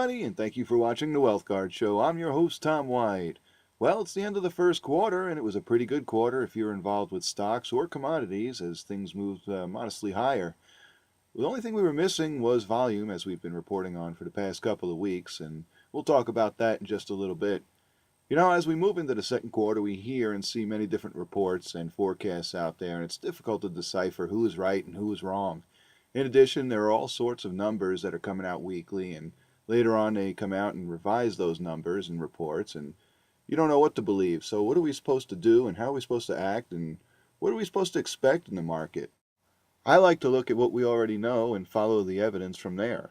everybody, and thank you for watching the Wealth Guard Show. I'm your host, Tom White. Well, it's the end of the first quarter, and it was a pretty good quarter if you're involved with stocks or commodities as things moved modestly higher. The only thing we were missing was volume, as we've been reporting on for the past couple of weeks, and we'll talk about that in just a little bit. As we move into the second quarter, we hear and see many different reports and forecasts out there, and it's difficult to decipher who is right and who is wrong. In addition, there are all sorts of numbers that are coming out weekly, and later on they come out and revise those numbers and reports, and you don't know what to believe. So what are we supposed to do, and how are we supposed to act, and what are we supposed to expect in the market? I like to look at what we already know and follow the evidence from there.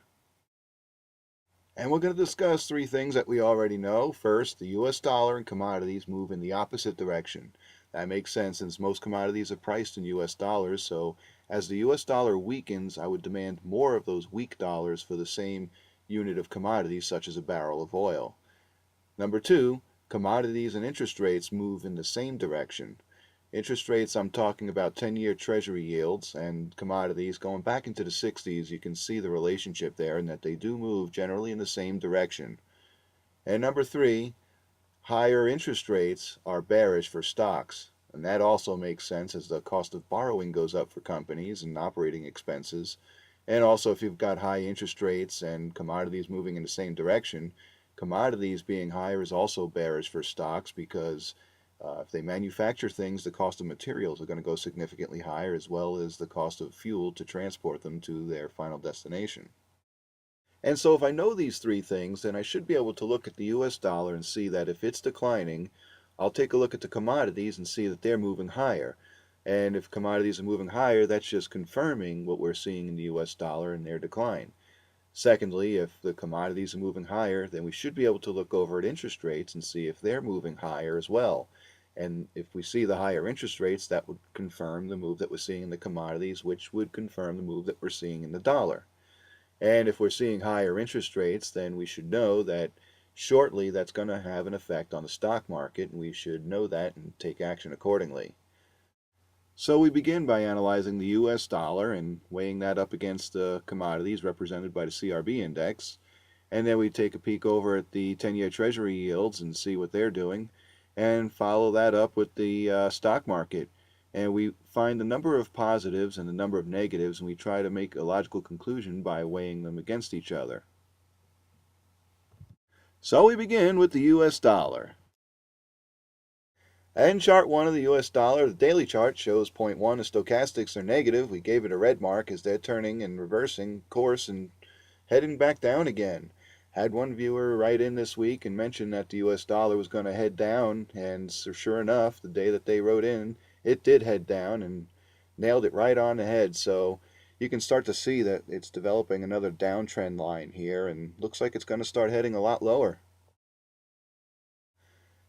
And we're going to discuss three things that we already know. First, the US dollar and commodities move in the opposite direction. That makes sense since most commodities are priced in US dollars, so as the US dollar weakens, I would demand more of those weak dollars for the same unit of commodities, such as a barrel of oil. Number two, commodities and interest rates move in the same direction. Interest rates, I'm talking about 10-year Treasury yields, and commodities going back into the 60s, you can see the relationship there and that they do move generally in the same direction. And number three, higher interest rates are bearish for stocks. And that also makes sense as the cost of borrowing goes up for companies and operating expenses. And also if you've got high interest rates and commodities moving in the same direction, commodities being higher is also bearish for stocks because if they manufacture things, the cost of materials are going to go significantly higher, as well as the cost of fuel to transport them to their final destination. And so if I know these three things, then I should be able to look at the US dollar and see that if it's declining, I'll take a look at the commodities and see that they're moving higher. And if commodities are moving higher, that's just confirming what we're seeing in the US dollar and their decline. Secondly, if the commodities are moving higher, then we should be able to look over at interest rates and see if they're moving higher as well. And if we see the higher interest rates, that would confirm the move that we're seeing in the commodities, which would confirm the move that we're seeing in the dollar. And if we're seeing higher interest rates, then we should know that shortly that's going to have an effect on the stock market, and we should know that and take action accordingly. So we begin by analyzing the US dollar and weighing that up against the commodities represented by the CRB Index. And then we take a peek over at the 10-year Treasury yields and see what they're doing, and follow that up with the stock market. And we find the number of positives and the number of negatives, and we try to make a logical conclusion by weighing them against each other. So we begin with the US dollar. And chart 1 of the US dollar, the daily chart shows point 1, the stochastics are negative. We gave it a red mark as they're turning and reversing course and heading back down again. Had one viewer write in this week and mention that the US dollar was going to head down, and so sure enough, the day that they wrote in, it did head down and nailed it right on the head. So you can start to see that it's developing another downtrend line here, and looks like it's going to start heading a lot lower.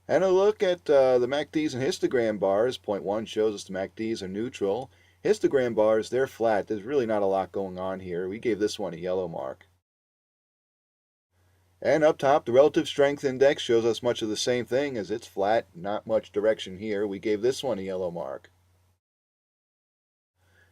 And a look at the MACDs and histogram bars. Point 1 shows us the MACDs are neutral. Histogram bars, they're flat. There's really not a lot going on here. We gave this one a yellow mark. And up top, the relative strength index shows us much of the same thing, as it's flat, not much direction here. We gave this one a yellow mark.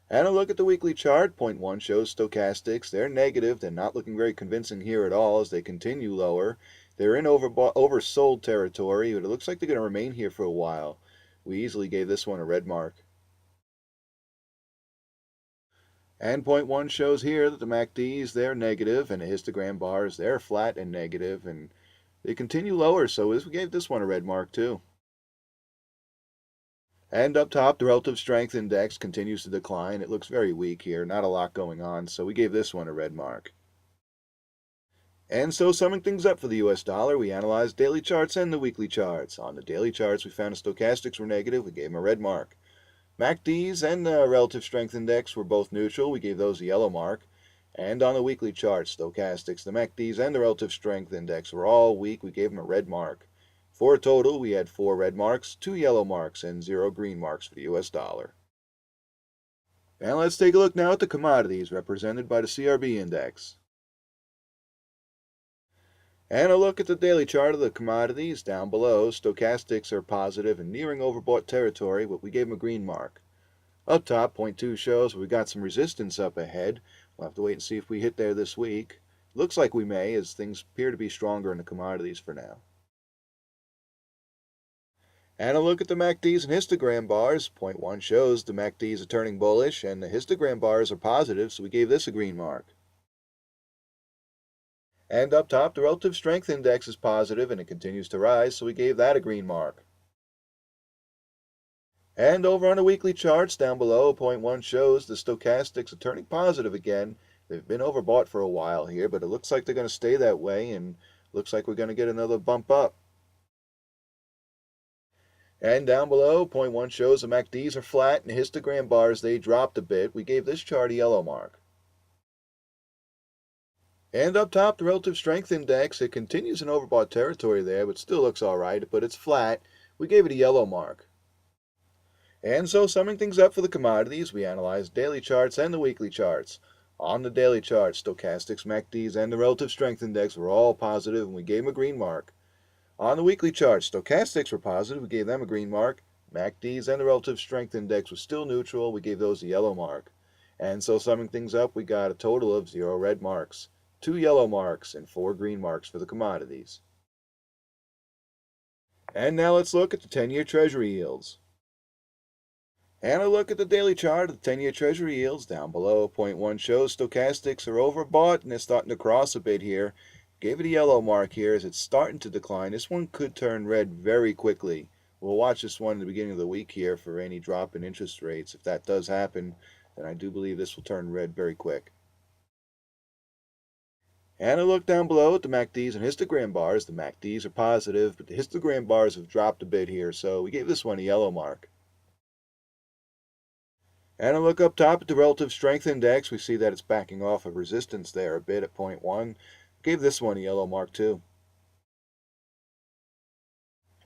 And a look at the weekly chart. Point 1 shows stochastics. They're negative. They're not looking very convincing here at all as they continue lower. They're in oversold territory, but it looks like they're going to remain here for a while. We easily gave this one a red mark. And point 1 shows here that the MACDs, they're negative, and the histogram bars, they're flat and negative, and they continue lower, so we gave this one a red mark too. And up top, the relative strength index continues to decline. It looks very weak here, not a lot going on, so we gave this one a red mark. And so summing things up for the US dollar, we analyzed daily charts and the weekly charts. On the daily charts, we found the stochastics were negative. We gave them a red mark. MACDs and the relative strength index were both neutral. We gave those a yellow mark. And on the weekly chart, stochastics, the MACDs, and the relative strength index were all weak. We gave them a red mark. For a total, we had 4 red marks, 2 yellow marks, and 0 green marks for the US dollar. And let's take a look now at the commodities represented by the CRB Index. And a look at the daily chart of the commodities. Down below, stochastics are positive and nearing overbought territory, but we gave them a green mark. Up top, point 2 shows we got some resistance up ahead. We'll have to wait and see if we hit there this week. Looks like we may, as things appear to be stronger in the commodities for now. And a look at the MACDs and histogram bars. Point 1 shows the MACDs are turning bullish and the histogram bars are positive, so we gave this a green mark. And up top, the relative strength index is positive and it continues to rise, so we gave that a green mark. And over on the weekly charts down below, point 1 shows the stochastics are turning positive again. They've been overbought for a while here, but it looks like they're going to stay that way and looks like we're going to get another bump up. And down below, point 1 shows the MACDs are flat and the histogram bars, they dropped a bit. We gave this chart a yellow mark. And up top, the relative strength index, it continues in overbought territory there, but still looks all right, but it's flat. We gave it a yellow mark. And so, summing things up for the commodities, we analyzed daily charts and the weekly charts. On the daily chart, stochastics, MACDs, and the relative strength index were all positive, and we gave them a green mark. On the weekly chart, stochastics were positive, we gave them a green mark. MACDs and the relative strength index was still neutral, we gave those a yellow mark. And so, summing things up, we got a total of 0 red marks, 2 yellow marks, and 4 green marks for the commodities. And now let's look at the 10-year Treasury yields. And a look at the daily chart of the 10-year Treasury yields down below. Point 1 shows stochastics are overbought and they're starting to cross a bit here. Gave it a yellow mark here as it's starting to decline. This one could turn red very quickly. We'll watch this one at the beginning of the week here for any drop in interest rates. If that does happen, then I do believe this will turn red very quick. And a look down below at the MACDs and histogram bars. The MACDs are positive, but the histogram bars have dropped a bit here, so we gave this one a yellow mark. And a look up top at the relative strength index. We see that it's backing off of resistance there a bit at point 1. Gave this one a yellow mark too.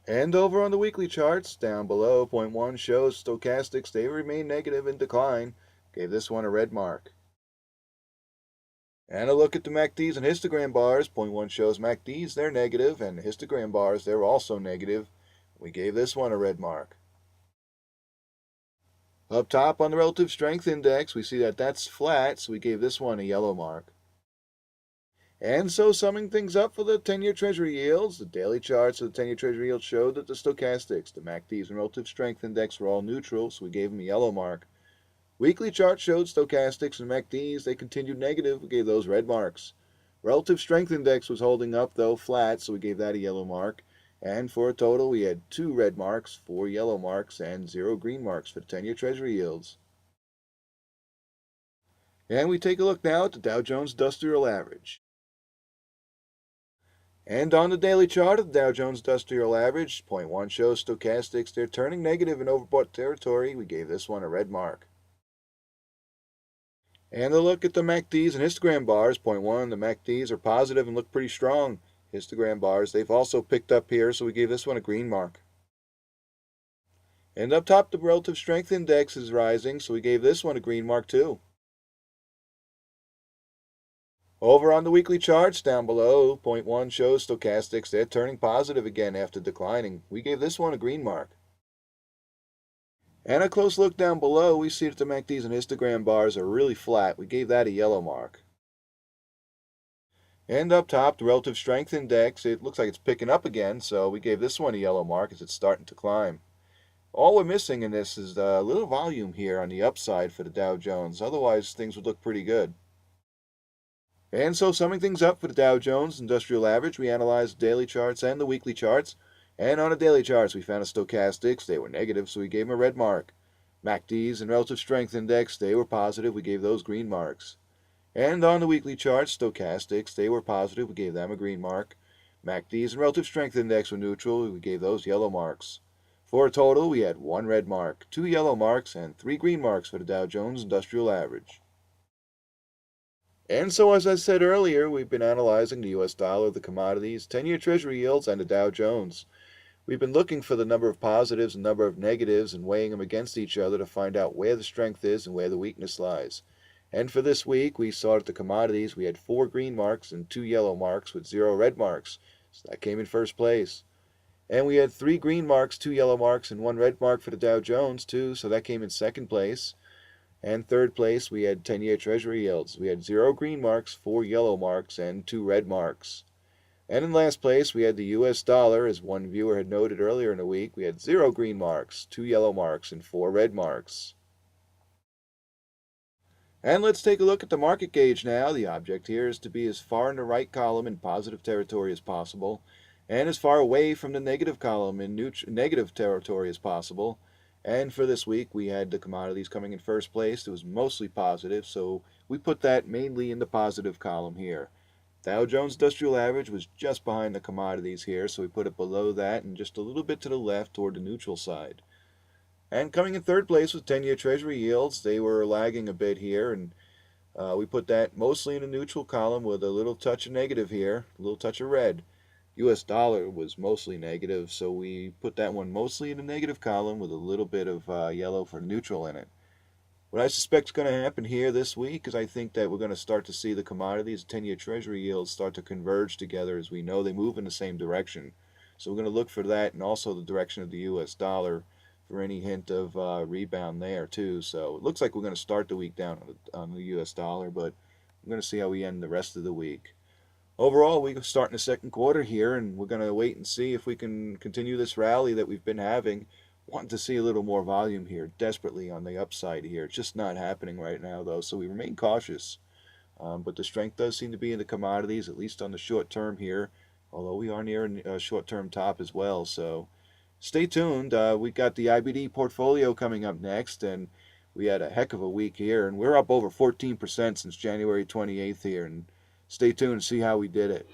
And over on the weekly charts, down below, point 1 shows stochastics, they remain negative in decline. Gave this one a red mark. And a look at the MACDs and histogram bars. Point 1 shows MACDs, they're negative, and the histogram bars, they're also negative. We gave this one a red mark. Up top on the relative strength index, we see that that's flat, so we gave this one a yellow mark. And so, summing things up for the 10-year Treasury yields, the daily charts of the 10-year Treasury yield showed that the stochastics, the MACDs, and relative strength index were all neutral, so we gave them a yellow mark. Weekly chart showed stochastics and MACDs, they continued negative, we gave those red marks. Relative strength index was holding up, though, flat, so we gave that a yellow mark. And for a total, we had 2 red marks, 4 yellow marks, and 0 green marks for the 10-year Treasury yields. And we take a look now at the Dow Jones Industrial Average. And on the daily chart of the Dow Jones Industrial Average, point 1 shows stochastics, they're turning negative in overbought territory. We gave this one a red mark. And a look at the MACDs and histogram bars. Point 1, the MACDs are positive and look pretty strong. Histogram bars, they've also picked up here, so we gave this one a green mark. And up top, the relative strength index is rising, so we gave this one a green mark too. Over on the weekly charts down below, point 1 shows stochastics, they're turning positive again after declining. We gave this one a green mark. And a close look down below, we see that the MACDs and histogram bars are really flat. We gave that a yellow mark. And up top, the relative strength index, it looks like it's picking up again, so we gave this one a yellow mark as it's starting to climb. All we're missing in this is a little volume here on the upside for the Dow Jones. Otherwise, things would look pretty good. And so, summing things up for the Dow Jones Industrial Average, we analyzed the daily charts and the weekly charts. And on the daily charts, we found the stochastics, they were negative, so we gave them a red mark. MACDs and relative strength index, they were positive, we gave those green marks. And on the weekly charts, stochastics, they were positive, we gave them a green mark. MACDs and relative strength index were neutral, we gave those yellow marks. For a total, we had 1 red mark, 2 yellow marks, and 3 green marks for the Dow Jones Industrial Average. And so, as I said earlier, we've been analyzing the US dollar, the commodities, 10-year Treasury yields, and the Dow Jones. We've been looking for the number of positives and number of negatives and weighing them against each other to find out where the strength is and where the weakness lies. And for this week, we saw that the commodities, we had 4 green marks and 2 yellow marks with 0 red marks. So that came in first place. And we had 3 green marks, 2 yellow marks, and 1 red mark for the Dow Jones, too, so that came in second place. And third place, we had 10-year Treasury yields. We had 0 green marks, 4 yellow marks, and 2 red marks. And in last place, we had the US dollar. As one viewer had noted earlier in the week, we had 0 green marks, 2 yellow marks, and 4 red marks. And let's take a look at the market gauge now. The object here is to be as far in the right column in positive territory as possible, and as far away from the negative column in negative territory as possible. And for this week, we had the commodities coming in first place. It was mostly positive, so we put that mainly in the positive column here. Dow Jones Industrial Average was just behind the commodities here, so we put it below that and just a little bit to the left toward the neutral side. And coming in third place was 10-year Treasury yields. They were lagging a bit here, and we put that mostly in a neutral column with a little touch of negative here, a little touch of red. US dollar was mostly negative, so we put that one mostly in the negative column with a little bit of yellow for neutral in it. What I suspect is going to happen here this week is I think that we're going to start to see the commodities, 10-year Treasury yields start to converge together. As we know, they move in the same direction. So we're going to look for that and also the direction of the US dollar for any hint of rebound there too. So it looks like we're going to start the week down on the US dollar, but we're going to see how we end the rest of the week. Overall, we start in the second quarter here, and we're going to wait and see if we can continue this rally that we've been having. Wanting to see a little more volume here, desperately on the upside here. It's just not happening right now, though, so we remain cautious. But the strength does seem to be in the commodities, at least on the short term here, although we are near a short-term top as well. So stay tuned. We got the IBD portfolio coming up next, and we had a heck of a week here, and we're up over 14% since January 28th here. And stay tuned to see how we did it.